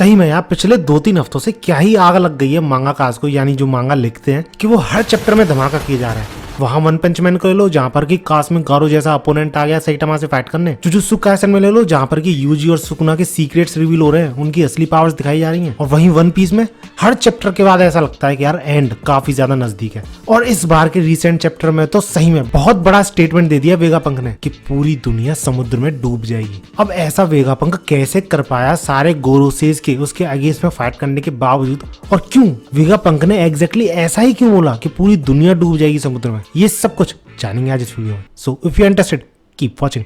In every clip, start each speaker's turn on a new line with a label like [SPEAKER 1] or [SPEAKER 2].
[SPEAKER 1] सही में यार पिछले 2-3 हफ्तों से क्या ही आग लग गई है मांगाकास को, यानी जो मांगा लिखते हैं, कि वो हर चैप्टर में धमाका किए जा रहा है। वहां वन पंच मैन को ले लो, जहां पर कि कास में गारो जैसा अपोनेंट आ गया सैटामा से फाइट करने। जुजुत्सु काइसेन में ले लो, जहां पर कि यूजी और सुकुना के सीक्रेट्स रिवील हो रहे हैं, उनकी असली पावर्स दिखाई जा रही हैं। और वहीं वन पीस में हर चैप्टर के बाद ऐसा लगता है कि यार एंड काफी ज्यादा नजदीक है। और इस बार के रिसेंट चैप्टर में तो सही में बहुत बड़ा स्टेटमेंट दे दिया वेगापंक ने कि पूरी दुनिया समुद्र में डूब जाएगी। अब ऐसा वेगापंक कैसे कर पाया सारे गोरोसेस के उसके अगेंस्ट में फाइट करने के बावजूद, और क्यों वेगापंक ने एग्जैक्टली ऐसा ही क्यों बोला कि पूरी दुनिया डूब जाएगी समुद्र में, ये सब कुछ जानेंगे आज इस वीडियो में। So if you are interested keep watching.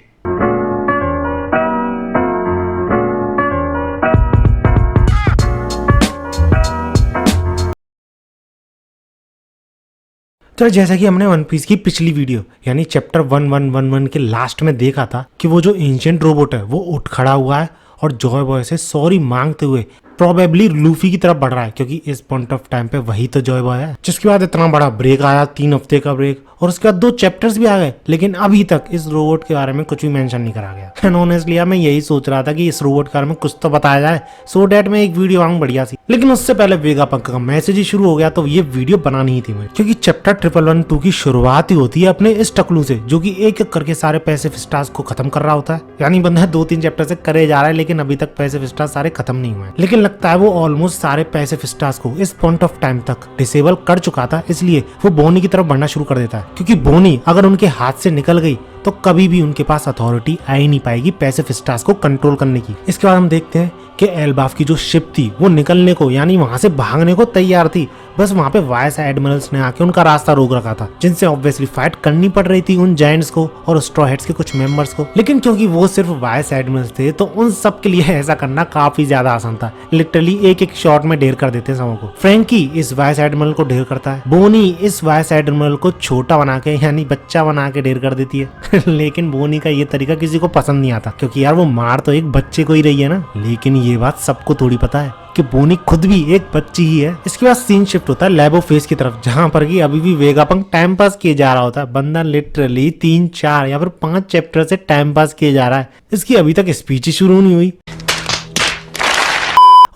[SPEAKER 1] तो जैसा कि हमने वन पीस की पिछली वीडियो यानी चैप्टर 1111 के लास्ट में देखा था कि वो जो एंशिएंट रोबोट है वो उठ खड़ा हुआ है और जॉय बॉय से सॉरी मांगते हुए प्रोबेबली लूफी की तरफ बढ़ रहा है, क्योंकि इस पॉइंट ऑफ टाइम पे वही तो जॉय बॉय है। जिसके बाद इतना बड़ा ब्रेक आया, 3 हफ्ते का ब्रेक, और उसके बाद 2 चैप्टर्स भी आ गए, लेकिन अभी तक इस रोबोट के बारे में कुछ भी मेंशन नहीं करा गया। एंड ऑनेस्टली मैं यही सोच रहा था कि इस रोबोट के बारे में कुछ तो बताया जाए, सो डैट में एक वीडियो आऊँ बढ़िया सी। लेकिन उससे पहले वेगापंक का मैसेज ही शुरू हो गया, तो ये वीडियो बनानी ही थी मुझे, क्योंकि चैप्टर 1112 की शुरुआत ही होती है अपने इस टकलू से, जो कि एक एक करके सारे पैसिफिक स्टार्स को खत्म कर रहा होता है। यानी बंदा 2-3 चैप्टर से करे जा रहा है, लेकिन अभी तक पैसिफिक स्टार्स सारे खत्म नहीं हुए। लेकिन लगता है वो ऑलमोस्ट सारे पैसिफिक स्टार्स को इस पॉइंट ऑफ टाइम तक डिसेबल कर चुका था, इसलिए वो बोनी की तरफ बढ़ना शुरू कर देता है। क्योंकि बोनी अगर उनके हाथ से निकल गई तो कभी भी उनके पास अथॉरिटी आ ही नहीं पाएगी पैसिफिक स्टार्स को कंट्रोल करने की। इसके बाद हम देखते हैं कि एल्बाफ की जो शिप थी वो निकलने को यानी वहां से भागने को तैयार थी, बस वहां पे वाइस एडमिरल्स ने आके उनका रास्ता रोक रखा था, जिनसे ऑब्वियसली फाइट करनी पड़ रही थी उन जायंट्स को और स्ट्रॉ हेड्स के कुछ मेंबर्स को। लेकिन क्योंकि वो सिर्फ वाइस एडमिरल्स थे तो उन सब के लिए ऐसा करना काफी ज्यादा आसान था। लिटरली एक एक शॉट में ढेर कर देते सबों को। फ्रैंकी इस वाइस एडमिरल को ढेर करता है, बोनी इस वाइस एडमिरल को छोटा बना के यानी बच्चा बना के ढेर कर देती है। लेकिन बोनी का ये तरीका किसी को पसंद नहीं आता, क्योंकि यार वो मार तो एक बच्चे को ही रही है ना। लेकिन ये बात सबको थोड़ी पता है कि बोनी खुद भी एक बच्ची ही है। इसके बाद सीन शिफ्ट होता है लैबो फेस की तरफ, जहां पर कि अभी भी वेगापंक टाइम पास किए जा रहा होता है। बंदा लिटरली 3-4 या फिर 5 चैप्टर से टाइम पास किए जा रहा है, इसकी अभी तक स्पीच शुरू नहीं हुई।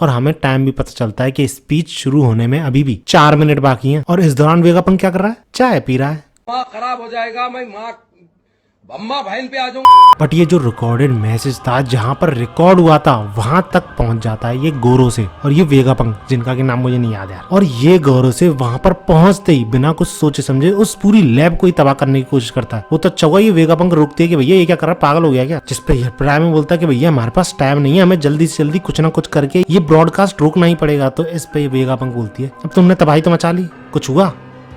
[SPEAKER 1] और हमें टाइम भी पता चलता है कि स्पीच शुरू होने में अभी भी 4 मिनट बाकी हैं। और इस दौरान वेगापंक क्या कर रहा है? चाय पी रहा है।
[SPEAKER 2] माँ खराब हो जाएगा, मैं माँ अम्मा बहन पे आ जाऊँ।
[SPEAKER 1] बट ये जो रिकॉर्डेड मैसेज था जहां पर रिकॉर्ड हुआ था वहां तक पहुंच जाता है ये गोरो से, और ये वेगापंक जिनका कि नाम मुझे नहीं याद है। और ये गोरो से वहां पर पहुंचते ही बिना कुछ सोचे समझे उस पूरी लैब को ही तबाह करने की कोशिश करता है। वो तो चौगा ये वेगापंक रोकती है कि भैया ये क्या कर रहा है, पागल हो गया क्या? जिसपे ये प्राइम बोलता है कि भैया हमारे पास टाइम नहीं है, हमें जल्दी से जल्दी कुछ ना कुछ करके ये ब्रॉडकास्ट रोकना ही पड़ेगा। तो इस पे वेगापंक बोलती है अब तुमने तबाही तो मचा ली, कुछ हुआ,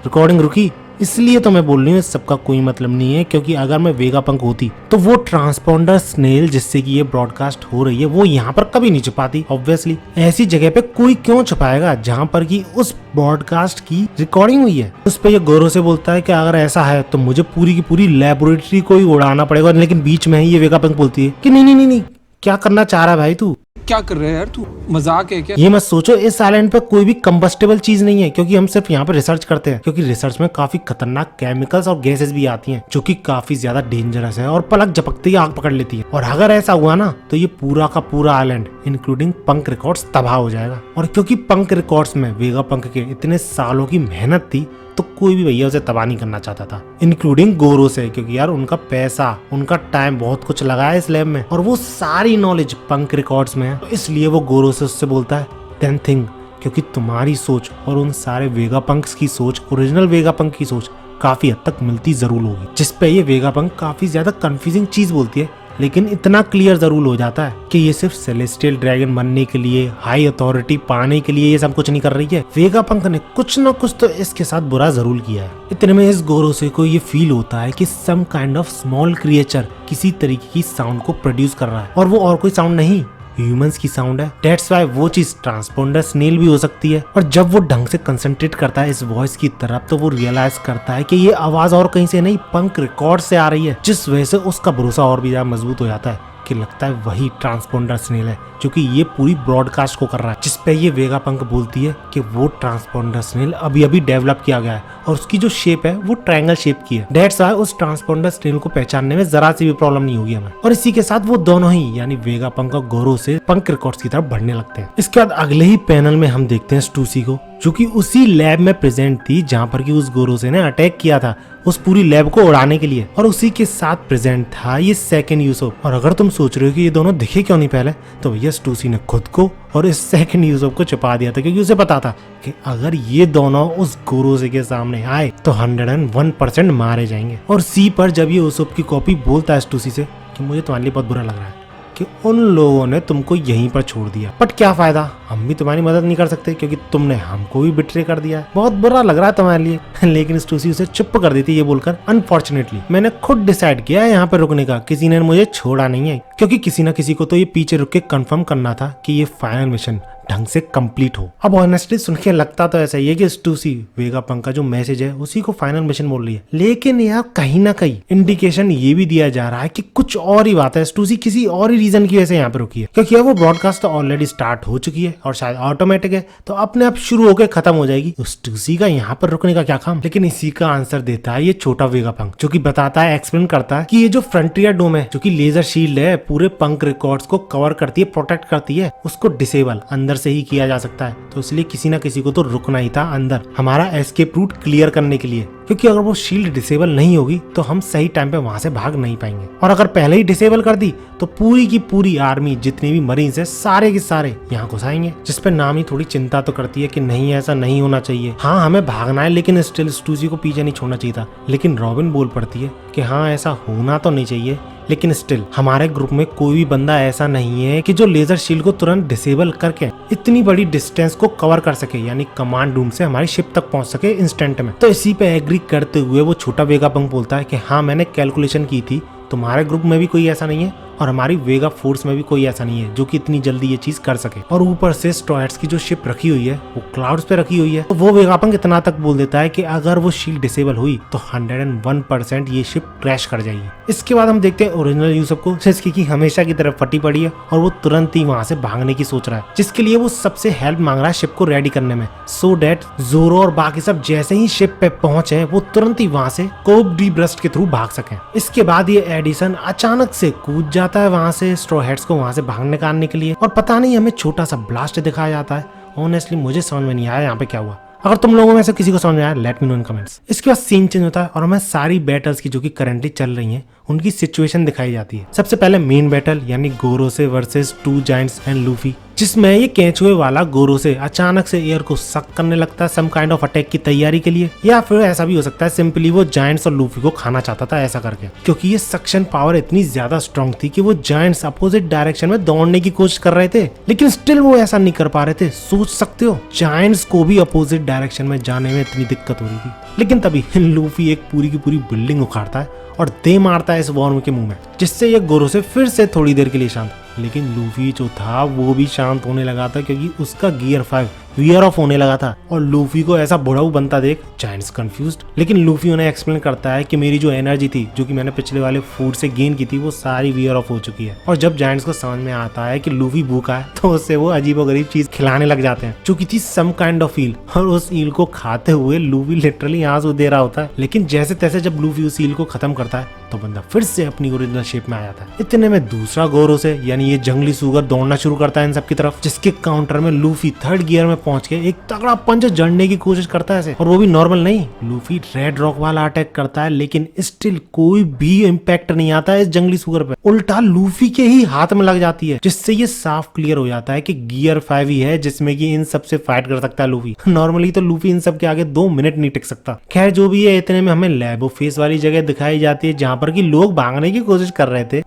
[SPEAKER 1] रिकॉर्डिंग रुकी। इसलिए तो मैं बोल रही हूँ इस सबका कोई मतलब नहीं है, क्योंकि अगर मैं वेगापंक होती तो वो ट्रांसपोंडर स्नेल जिससे कि ये ब्रॉडकास्ट हो रही है वो यहाँ पर कभी नहीं छुपाती। ऑब्वियसली ऐसी जगह पे कोई क्यों छुपाएगा जहाँ पर कि उस ब्रॉडकास्ट की रिकॉर्डिंग हुई है। उस पे ये गौरव से बोलता है कि अगर ऐसा है तो मुझे पूरी की पूरी लेबोरेटरी को ही उड़ाना पड़ेगा। लेकिन बीच में ही ये वेगापंक बोलती है कि नहीं, क्या करना चाह रहा है भाई तू?
[SPEAKER 2] क्या कर रहे हैं यार तू, मजाक है क्या?
[SPEAKER 1] ये मत सोचो इस आइलैंड पे कोई भी कंबस्टेबल चीज नहीं है, क्योंकि हम सिर्फ यहाँ पे रिसर्च करते हैं। क्योंकि रिसर्च में काफी खतरनाक केमिकल्स और गैसेस भी आती हैं जो कि काफी ज्यादा डेंजरस है और पलक झपकते ही आग पकड़ लेती है। और अगर ऐसा हुआ ना तो ये पूरा का पूरा आइलैंड इंक्लूडिंग पंक रिकॉर्ड्स तबाह हो जाएगा। और क्योंकि पंक रिकॉर्ड्स में वेगापंक के इतने सालों की मेहनत थी तो कोई भी भैया उसे तबाह नहीं करना चाहता था, इंक्लूडिंग गोरो से, क्योंकि यार उनका पैसा उनका टाइम बहुत कुछ लगा है इस लैब में और वो सारी नॉलेज पंक रिकॉर्ड्स में है। तो इसलिए वो गोरो से उससे बोलता है देन थिंक, क्योंकि तुम्हारी सोच और उन सारे वेगापंक्स की सोच, ओरिजिनल वेगापंक की सोच काफी हद तक मिलती जरूर होगी। जिसपे ये वेगापंक काफी ज्यादा कंफ्यूजिंग चीज बोलती है, लेकिन इतना क्लियर जरूर हो जाता है कि ये सिर्फ सेलेस्टियल ड्रैगन बनने के लिए, हाई अथॉरिटी पाने के लिए ये सब कुछ नहीं कर रही है। वेगापंक ने कुछ न कुछ तो इसके साथ बुरा जरूर किया है। इतने में इस गोरोसे को ये फील होता है कि some kind of small creature किसी तरीके की साउंड को प्रोड्यूस कर रहा है, और वो और कोई साउंड नहीं, ह्यूमंस की साउंड है। दैट्स व्हाई वो चीज ट्रांसपोंडर स्नेल भी हो सकती है। और जब वो ढंग से कंसंट्रेट करता है इस वॉइस की तरफ तो वो रियलाइज करता है कि ये आवाज और कहीं से नहीं पंक रिकॉर्ड से आ रही है, जिस वजह से उसका भरोसा और भी ज्यादा मजबूत हो जाता है कि लगता है वही ट्रांसपोंडर स्नेल है जो कि ये पूरी ब्रॉडकास्ट को कर रहा है, जिस पे ये वेगापंक बोलती है कि वो ट्रांसपोंडर स्नेल अभी अभी डेवलप किया गया है और उसकी जो शेप है वो ट्रायंगल शेप की है। दैट्स व्हाई उस ट्रांसपोंडर स्नेल को पहचानने में जरा सी भी प्रॉब्लम नहीं होगी हमें। और इसी के साथ वो दोनों ही यानी वेगापंक और गोरो से पंक रिकॉर्ड्स की तरफ बढ़ने लगते हैं। इसके बाद अगले ही पैनल में हम देखते हैं स्टूसी को, जो कि उसी लैब में प्रेजेंट थी जहां पर कि उस गोरोसे ने अटैक किया था उस पूरी लैब को उड़ाने के लिए, और उसी के साथ प्रेजेंट था ये सेकंड यूसुफ। और अगर तुम सोच रहे हो कि ये दोनों दिखे क्यों नहीं पहले, तो भैया स्टूसी ने खुद को और इस सेकंड यूसुफ को छुपा दिया था, क्योंकि उसे पता था कि अगर ये दोनों उस गोरोसे के सामने आए तो 101% मारे जाएंगे। और सी पर जब ये यूसुफ की कॉपी बोलता है स्टूसी से कि मुझे तुम्हारे लिए बहुत बुरा लग रहा है कि उन लोगों ने तुमको यहीं पर छोड़ दिया, बट क्या फायदा, हम भी तुम्हारी मदद नहीं कर सकते क्योंकि तुमने हमको भी बिट्रे कर दिया है, बहुत बुरा लग रहा है तुम्हारे लिए। लेकिन स्टूसी उसे चुप कर देती ये बोलकर, अनफॉर्चुनेटली मैंने खुद डिसाइड किया है यहाँ पर रुकने का, किसी ने मुझे छोड़ा नहीं है, क्योंकि किसी न किसी को तो ये पीछे रुक के कंफर्म करना था कि ये फाइनल मिशन ढंग से कंप्लीट हो। अब ऑनेस्टली सुन के लगता तो ऐसा ही है कि स्टूसी वेगापंक का जो मैसेज है उसी को फाइनल मिशन बोल रही है, लेकिन यार कहीं ना कहीं इंडिकेशन ये भी दिया जा रहा है कि कुछ और ही बात है, स्टूसी किसी और ही रीजन की वजह से यहाँ पे रुकी है, क्योंकि वो ब्रॉडकास्ट तो ऑलरेडी स्टार्ट हो चुकी है और शायद ऑटोमेटिक है तो अपने आप शुरू होकर खत्म हो जाएगी। स्टूसी का यहाँ पर रुकने का क्या काम। लेकिन इसी का आंसर देता है ये छोटा वेगापंक, जो कि बताता है, एक्सप्लेन करता है कि ये जो फ्रंटियर डोम है जो कि लेजर शील्ड है पूरे पंक रिकॉर्ड्स को कवर करती है, प्रोटेक्ट करती है, उसको डिसेबल अंदर से ही किया जा सकता है, तो इसलिए किसी ना किसी को तो रुकना ही था अंदर हमारा एस्केप रूट क्लियर करने के लिए, क्योंकि अगर वो शील्ड डिसेबल नहीं होगी तो हम सही टाइम पे वहां से भाग नहीं पाएंगे, और अगर पहले ही डिसेबल कर दी तो पूरी की पूरी आर्मी जितनी भी मरीन्स है सारे के सारे यहाँ घुस आएंगे, जिस पे नाम ही थोड़ी चिंता तो करती है कि नहीं ऐसा नहीं होना चाहिए, हाँ हमें भागना है लेकिन स्टिल स्टूसी को पीछे नहीं छोड़ना चाहिए था। लेकिन रॉबिन बोल पड़ती है कि हाँ ऐसा होना तो नहीं चाहिए, लेकिन स्टिल हमारे ग्रुप में कोई भी बंदा ऐसा नहीं है कि जो लेजर शील्ड को तुरंत डिसेबल करके इतनी बड़ी डिस्टेंस को कवर कर सके, यानी कमांड रूम से हमारी शिप तक पहुंच सके इंस्टेंट में। तो इसी पे एग्री करते हुए वो छोटा वेगापंक बोलता है कि हाँ मैंने कैलकुलेशन की थी, तुम्हारे ग्रुप में भी कोई ऐसा नहीं है और हमारी वेगा फोर्स में भी कोई ऐसा नहीं है जो कि इतनी जल्दी ये चीज कर सके। और ऊपर से स्ट्रॉयड्स की जो शिप रखी हुई है वो क्लाउड्स पे रखी हुई है, तो वो वेगापंक इतना तक बोल देता है कि अगर वो शील्ड डिसेबल हुई तो 101% ये शिप क्रैश कर जाएगी। इसके बाद हम देखते हैं ओरिजिनल यूसुफ को, जिसकी हमेशा की तरफ फटी पड़ी है और वो तुरंत ही वहां से भागने की सोच रहा है, जिसके लिए वो सबसे हेल्प मांग रहा है शिप को रेडी करने में, सो डेट जोरो और बाकी सब जैसे ही शिप पे पहुंचे वो तुरंत ही वहां से कोब डी ब्रस्ट के थ्रू भाग सके। इसके बाद ये एडिसन अचानक से कूद जाता है वहां से स्ट्रॉ हेड्स को वहां से भाग निकालने के लिए, और पता नहीं हमें छोटा सा ब्लास्ट दिखाया जाता है। ऑनेस्टली मुझे समझ में नहीं आया यहाँ पे क्या हुआ, अगर तुम लोगों में से किसी को समझ में आया लेट मी नो इन कमेंट्स। इसके बाद सीन चेंज होता है और हमें सारी बैटल्स की जो कि करंटली चल रही हैं उनकी सिचुएशन दिखाई जाती है। सबसे पहले मेन बैटल यानी गोरोसे वर्सेस 2 जायंट्स एंड लूफी, जिसमें ये केंचुए वाला गोरोसे अचानक से एयर को सक करने लगता है सम काइंड ऑफ अटैक की तैयारी के लिए, या फिर ऐसा भी हो सकता है सिंपली वो जायंट्स और लूफी को खाना चाहता था ऐसा करके, क्योंकि ये सक्शन पावर इतनी ज्यादा स्ट्रांग थी कि वो जायंट्स अपोजिट डायरेक्शन में दौड़ने की कोशिश कर रहे थे, लेकिन स्टिल वो ऐसा नहीं कर पा रहे थे। सोच सकते हो जायंट्स को भी अपोजिट डायरेक्शन में जाने में इतनी दिक्कत हो रही थी। लेकिन तभी लूफी एक पूरी की पूरी बिल्डिंग उखाड़ता है और दे मारता है इस वॉर्म के मुंह में, जिससे ये गोरोसे फिर से थोड़ी देर के लिए शांत। लेकिन लूफी जो था वो भी शांत होने लगा था, क्योंकि उसका गियर 5 वियर ऑफ होने लगा था, और लूफी को ऐसा बुढ़ाऊ बनता देख जायंट्स कंफ्यूज्ड। लेकिन लूफी उन्हें एक्सप्लेन करता है कि मेरी जो एनर्जी थी जो कि मैंने पिछले वाले फूड से गेन की थी वो सारी वियर ऑफ हो चुकी है। और जब जायंट्स को समझ में आता है कि लूफी भूखा है तो उससे वो अजीबोगरीब चीज खिलाने लग जाते हैं, जो कि थी सम काइंड ऑफ ईल, और उस ईल को खाते हुए लूफी लिटरली आंसू दे रहा होता है। लेकिन जैसे तैसे जब लूफी उस ईल को खत्म करता है तो बंदा फिर से अपनी ओरिजिनल शेप में आ जाता है। इतने में दूसरा गोरोसे यानी ये जंगली सुगर दौड़ना शुरू करता है इन सब की तरफ, जिसके काउंटर में लूफी 3rd गियर में पहुंच के एक तगड़ा पंच जड़ने की कोशिश करता है ऐसे, और वो भी नॉर्मल नहीं, लूफी रेड रॉक वाला अटैक करता है, लेकिन स्टिल कोई भी इम्पैक्ट नहीं आता है इस जंगली सुगर पे, उल्टा लूफी के ही हाथ में लग जाती है, जिससे ये साफ क्लियर हो जाता है कि गियर 5 ही है जिसमें कि इन सब से फाइट कर सकता है लूफी। नॉर्मली तो लूफी इन सब के आगे 2 मिनट नहीं टिक सकता। खैर जो भी है, इतने में हमें लैबो फेस वाली जगह दिखाई जाती है जहाँ पर की लोग भागने की कोशिश कर रहे थे,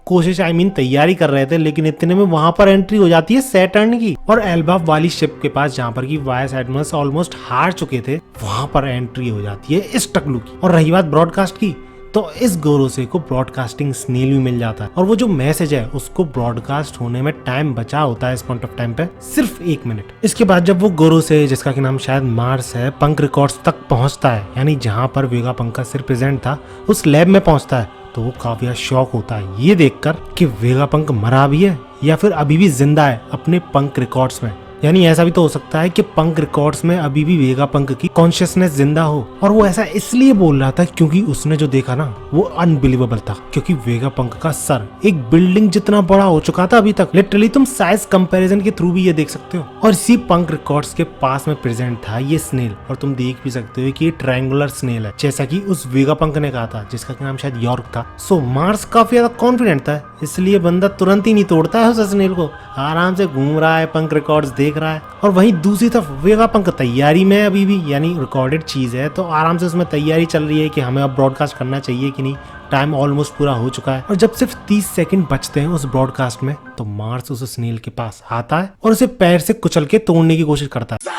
[SPEAKER 1] तैयारी कर रहे थे, लेकिन इतने में वहां पर एंट्री हो जाती है सैटर्न की, और एल्बाफ वाली शिप के पास जहाँ पर की वाइस एडमिरल्स ऑलमोस्ट हार चुके थे वहां पर एंट्री हो जाती है इस टकलू की। और रही बात ब्रॉडकास्ट की, तो इस गोरोसे को ब्रॉडकास्टिंग स्नेल भी मिल जाता है, और वो जो मैसेज है उसको ब्रॉडकास्ट होने में टाइम बचा होता है इस पॉइंट ऑफ टाइम पे सिर्फ 1 मिनट। इसके बाद जब वो गोरोसे, जिसका कि नाम शायद मार्स है, पंक रिकॉर्ड्स तक पहुंचता है, यानी जहां पर वेगापंक का सिर प्रेजेंट था, उस लैब में पहुंचता है, तो वो काफी शॉक होता है ये देखकर कि वेगापंक मरा भी है या फिर अभी भी जिंदा है अपने पंक रिकॉर्ड्स में। यानी ऐसा भी तो हो सकता है कि पंक रिकॉर्ड्स में अभी भी वेगापंक की कॉन्शियसनेस जिंदा हो, और वो ऐसा इसलिए बोल रहा था क्योंकि उसने जो देखा ना वो अनबिलीवेबल था। क्योंकि वेगापंक का सर एक बिल्डिंग जितना बड़ा हो चुका था अभी तक, लिटरली तुम साइज कंपैरिजन के थ्रू भी ये देख सकते हो। और इसी पंक रिकॉर्ड्स के पास में प्रेजेंट था ये स्नेल, और तुम देख भी सकते हो कि ये ट्रायंगुलर स्नेल है जैसा कि उस वेगापंक ने कहा था, जिसका नाम शायद यॉर्क था। सो मार्स काफी ज्यादा कॉन्फिडेंट था, इसलिए बंदा तुरंत ही नहीं तोड़ता है उस स्नेल को, आराम से घूम रहा है, पंक रिकॉर्ड्स देख रहा है। और वहीं दूसरी तरफ वेगापंक तैयारी में अभी भी, यानी रिकॉर्डेड चीज है तो आराम से उसमें तैयारी चल रही है कि हमें अब ब्रॉडकास्ट करना चाहिए कि नहीं, टाइम ऑलमोस्ट पूरा हो चुका है। और जब सिर्फ 30 सेकंड बचते हैं उस ब्रॉडकास्ट में तो मार्स उस स्नेल के पास आता है और उसे पैर से कुचल के तोड़ने की कोशिश करता है।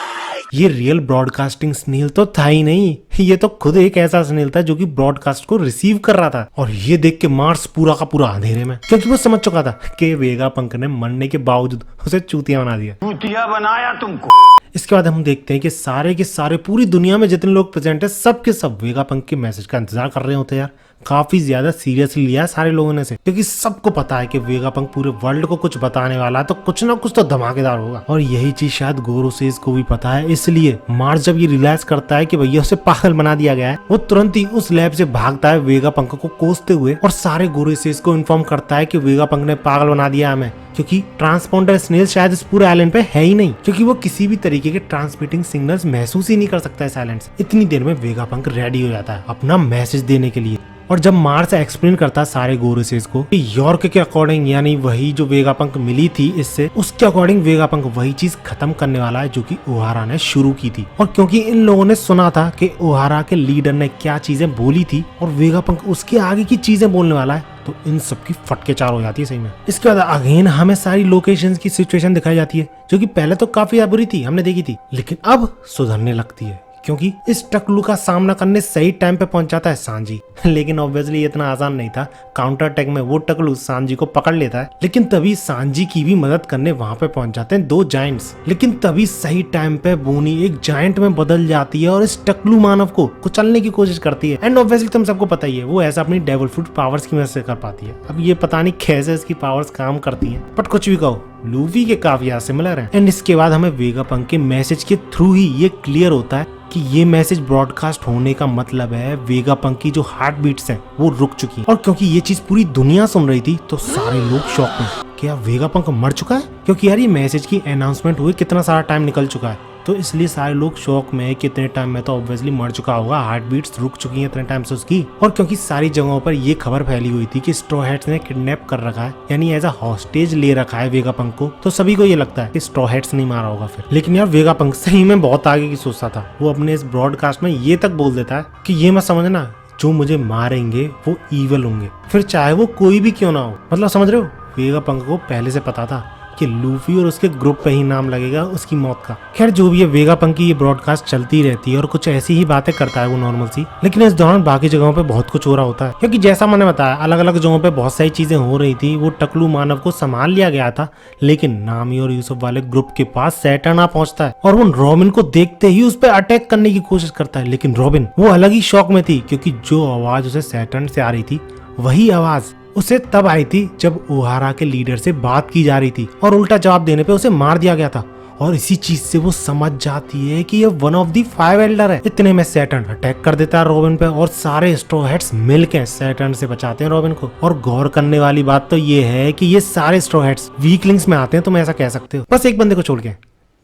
[SPEAKER 1] ये रियल ब्रॉडकास्टिंग स्नेल तो था ही नहीं, ये तो खुद एक ऐसा स्नेल था जो कि ब्रॉडकास्ट को रिसीव कर रहा था। और ये देख के मार्स पूरा का पूरा अंधेरे में, क्योंकि वो समझ चुका था कि वेगापंक ने मरने के बावजूद उसे चूतिया बना दिया।
[SPEAKER 3] चूतिया बनाया तुमको।
[SPEAKER 1] इसके बाद हम देखते हैं कि सारे के सारे पूरी दुनिया में जितने लोग प्रेजेंट है सब के सब वेगापंक के मैसेज का इंतजार कर रहे होते हैं। यार काफी ज्यादा सीरियसली लिया सारे लोगों ने से, क्योंकि सबको पता है कि वेगापंक पूरे वर्ल्ड को कुछ बताने वाला है तो कुछ ना कुछ तो धमाकेदार होगा। और यही चीज शायद गोरोसेस को भी पता है, इसलिए मार्स जब ये रियलाइज करता है कि भैया उसे पागल बना दिया गया है, वो तुरंत ही उस लैब से भागता है वेगापंक को कोसते हुए और सारे गोरोसेस को इन्फॉर्म करता है कि वेगापंक ने पागल बना दिया हमें, क्योंकि ट्रांसपोंडर स्नेल शायद इस पूरे आइलैंड पे है ही नहीं, क्योंकि वो किसी भी तरीके के ट्रांसमिटिंग सिग्नल्स महसूस ही नहीं कर सकता है साइलेंट से। इतनी देर में वेगापंक रेडी हो जाता है अपना मैसेज देने के लिए। और जब मार्स एक्सप्लेन करता है सारे गोरोसेस को कि यॉर्क के अकॉर्डिंग, यानी वही जो वेगापंक मिली थी इससे, उसके अकॉर्डिंग वेगापंक वही चीज खत्म करने वाला है जो कि ओहारा ने शुरू की थी। और क्योंकि इन लोगों ने सुना था कि ओहारा के लीडर ने क्या चीजें बोली थी और वेगापंक उसके आगे की चीजें बोलने वाला है, तो इन सब की फटके चार हो जाती है सही में। इसके बाद अगेन हमें सारी लोकेशंस की सिचुएशन दिखाई जाती है जो कि पहले तो काफी बुरी थी, हमने देखी थी, लेकिन अब सुधरने लगती है, क्योंकि इस टकलू का सामना करने सही टाइम पे पहुंच जाता है सांजी। लेकिन ऑब्वियसली इतना आसान नहीं था, काउंटर अटैक में वो टकलू सांजी को पकड़ लेता है, लेकिन तभी सांजी की भी मदद करने वहां पे पहुंच जाते हैं दो जायंट्स। लेकिन तभी सही टाइम पे बोनी एक जायंट में बदल जाती है और इस टकलू मानव को कुचलने की कोशिश करती है। एंड ऑब्वियसली तुम सबको पता ही है वो ऐसा अपनी डेविल फ्रूट पावर्स की मदद से कर पाती है। अब ये पता नहीं कैसे इसकी पावर्स काम करती हैं, बट कुछ भी कहो लूफी के काफी सिमिलर है। एंड इसके बाद हमें वेगापंक के मैसेज के थ्रू ही ये क्लियर होता है कि ये मैसेज ब्रॉडकास्ट होने का मतलब है वेगापंक की जो हार्ट बीट्स हैं वो रुक चुकी हैं। और क्योंकि ये चीज पूरी दुनिया सुन रही थी तो सारे लोग शॉक में, क्या वेगापंक मर चुका है? क्योंकि यार ये मैसेज की अनाउंसमेंट हुए कितना सारा टाइम निकल चुका है, तो इसलिए सारे लोग शॉक में कि इतने टाइम में तो ऑब्वियसली मर चुका होगा, हार्ट बीट्स रुक चुकी हैं इतने टाइम से उसकी। और क्योंकि सारी जगहों पर ये खबर फैली हुई थी कि स्ट्रॉ हैट्स ने किडनैप कर रखा है, यानी एज अ हॉस्टेज ले रखा है वेगापंक को, तो सभी को ये लगता है कि स्ट्रॉ हैट्स नहीं मारा होगा फिर। लेकिन यार वेगापंक सही में बहुत आगे की सोचता था। वो अपने इस ब्रॉडकास्ट में ये तक बोल देता है कि ये मत समझना जो मुझे मारेंगे वो ईवल होंगे, फिर चाहे वो कोई भी क्यों ना हो। मतलब समझ रहे हो, वेगापंक को पहले से पता था कि लूफी और उसके ग्रुप पे ही नाम लगेगा उसकी मौत का। खैर जो भी है, वेगापंक की ये ब्रॉडकास्ट चलती रहती है और कुछ ऐसी ही बातें करता है वो नॉर्मल सी, लेकिन इस दौरान बाकी जगहों पे बहुत कुछ हो रहा होता है। क्योंकि जैसा मैंने बताया अलग अलग जगहों पे बहुत सारी चीजें हो रही थी। वो टकलू मानव को संभाल लिया गया था, लेकिन नामी और यूसुफ वाले ग्रुप के पास सैटर्न आ पहुंचता है और वो रॉबिन को देखते ही उस पर अटैक करने की कोशिश करता है। लेकिन रॉबिन वो अलग ही शौक में थी, क्योंकि जो आवाज उसे सैटर्न से आ रही थी वही आवाज उसे तब आई थी जब ओहारा के लीडर से बात की जा रही थी और उल्टा जवाब देने पे उसे मार दिया गया था। और इसी चीज से वो समझ जाती है कि ये वन ऑफ दी 5 एल्डर है। इतने में सैटर्न अटैक कर देता है रॉबिन पे और सारे स्ट्रॉ हैट्स मिलके सैटर्न से बचाते हैं रॉबिन को। और गौर करने वाली बात तो ये है कि ये सारे स्ट्रॉ हैट्स वीकलिंग्स में आते हैं, तुम ऐसा कह सकते हो, बस एक बंदे को छोड़ के,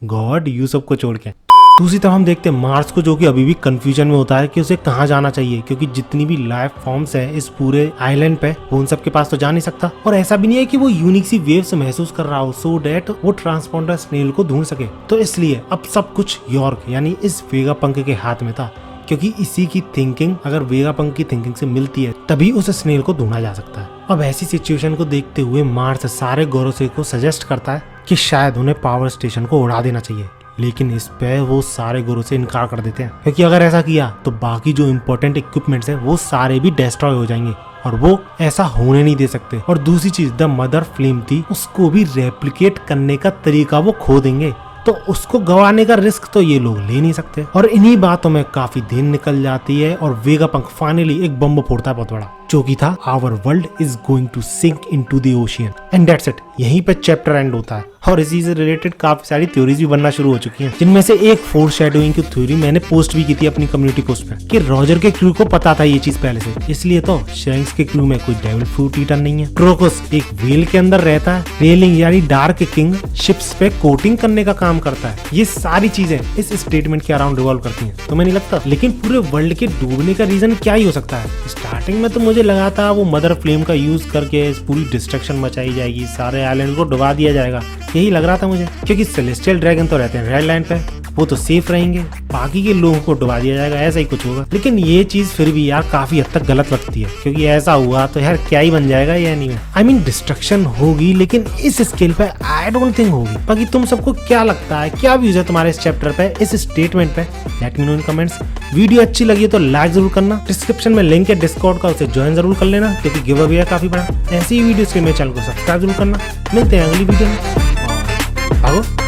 [SPEAKER 1] गॉड यूसुफ को छोड़ के। दूसरी तरफ हम देखते हैं मार्स को, जो कि अभी भी कंफ्यूजन में होता है कि उसे कहाँ जाना चाहिए, क्योंकि जितनी भी लाइफ फॉर्म्स है इस पूरे आइलैंड पे वो उन सब के पास तो जा नहीं सकता। और ऐसा भी नहीं है कि वो यूनिक सी वेव्स महसूस कर रहा हो सो डेट वो ट्रांसपोंडर स्नेल को ढूंढ सके। तो इसलिए अब सब कुछ यॉर्क यानी इस वेगापंक के हाथ में था, क्योंकि इसी की थिंकिंग अगर वेगापंक की थिंकिंग से मिलती है तभी उस स्नेल को ढूंढा जा सकता है। अब ऐसी सिचुएशन को देखते हुए मार्स सारे गोरोसे को सजेस्ट करता है कि शायद उन्हें पावर स्टेशन को उड़ा देना चाहिए, लेकिन इस पे वो सारे गुरु से इनकार कर देते हैं, क्योंकि अगर ऐसा किया तो बाकी जो इम्पोर्टेंट इक्विपमेंट्स हैं वो सारे भी डिस्ट्रॉय हो जाएंगे और वो ऐसा होने नहीं दे सकते। और दूसरी चीज द मदर फ्लेम थी उसको भी रेप्लिकेट करने का तरीका वो खो देंगे, तो उसको गंवाने का रिस्क तो ये लोग ले नहीं सकते। और इन्हीं बातों में काफी दिन निकल जाती है और वेगापंक फाइनली एक बम फोड़ता है बहुत बड़ा, जो की था our world is going to sink into the ocean and that's it. यहीं पे चैप्टर एंड होता है और इसी से रिलेटेड काफी सारी थ्योरीज भी बनना शुरू हो चुकी हैं, जिनमें से एक फोरशैडोइंग की थ्योरी मैंने पोस्ट भी की थी अपनी कम्युनिटी पोस्ट पे कि रॉजर के क्रू को पता था ये चीज पहले से, इसलिए तो शैंक्स के क्रू में कोई डेविल फ्रूट ईटर नहीं है। ट्रोकोस एक व्हेल के अंदर रहता है, रेलिंग यानी डार्क किंग शिप्स पे कोटिंग करने का काम करता है। ये सारी चीजें इस स्टेटमेंट के अराउंड रिवॉल्व करती हैं, तुम्हें नहीं लगता? लेकिन पूरे वर्ल्ड के डूबने का रीजन क्या ही हो सकता है? स्टार्टिंग में तो मुझे लगा था वो मदर फ्लेम का यूज करके पूरी डिस्ट्रक्शन मचाई जाएगी, सारे आइलैंड को डुबा दिया जाएगा, यही लग रहा था मुझे, क्योंकि सेलेस्टियल ड्रैगन तो रहते हैं रेड लैंड पे, वो तो सेफ रहेंगे, बाकी के लोगों को डुबा दिया जाएगा, ऐसा ही कुछ होगा। लेकिन ये चीज फिर भी यार काफी हद तक गलत लगती है, क्योंकि ऐसा हुआ तो यार क्या ही बन जाएगा ये एनीमे। आई मीन डिस्ट्रक्शन होगी लेकिन इस स्केल पे आई डोंट थिंक होगी। बाकी तुम सबको क्या लगता है, क्या व्यूज है तुम्हारे इस चैप्टर पे, इस स्टेटमेंट पे? लेट मी नो इन कमेंट्स। वीडियो अच्छी लगी तो लाइक जरूर करना, डिस्क्रिप्शन में लिंक है डिस्कॉर्ड का, उसे ज्वाइन जरूर कर लेना क्योंकि गिव अवे है काफी बड़ा। ऐसी ही वीडियोस के लिए मेरे चैनल को सब्सक्राइब जरूर करना। मिलते हैं अगली वीडियो में। भागो।